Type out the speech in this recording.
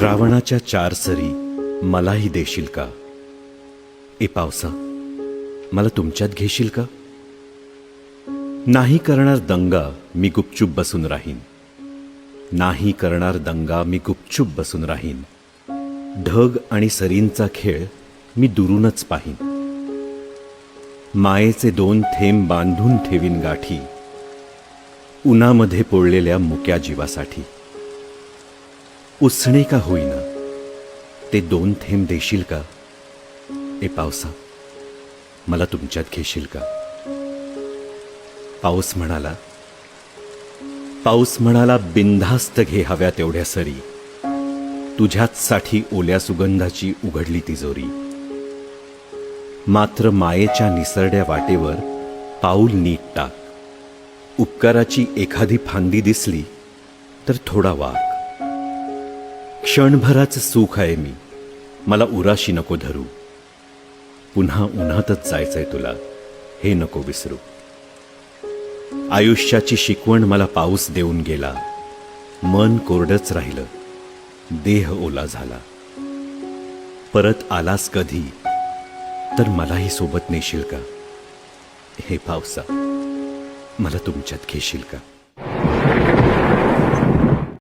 श्रावणाच्या 4 सरी मलाही देशील का? ए पावसा, मला तुमच्यात घेशील का? नाही करणार दंगा मी गुपचूप बसून राहीन. नाही करणार दंगा मी गुपचूप बसून राहीन. ढग आणि सरींचा खेळ मी दुरूनच पाहीन. मायेचे 2 थेंब बांधून ठेवीन गाठी, उन्हामध्ये पोळलेल्या मुक्या जीवासाठी. उसणे का होईना ते 2 थेंब देशील का? ए पावसा, मला तुमच्यात घेशील का? पाऊस म्हणाला बिनधास्त घे हव्या तेवढ्या सरी. तुझ्याचसाठी ओल्या सुगंधाची उघडली तिजोरी. मात्र मायेच्या निसरड्या वाटेवर पाऊल नीट टाक. उपकाराची एखादी फांदी दिसली तर थोडा वाक. क्षणभराचं सुख आहे मी, मला उराशी नको धरू. पुन्हा उन्हातच जायचंय तुला, हे नको विसरू. आयुष्याची शिकवण मला पाऊस देऊन गेला. मन कोरडच राहिलं, देह ओला झाला. परत आलास कधी तर मलाही सोबत नेशील का? हे पावसा, मला तुमच्यात घेशील का?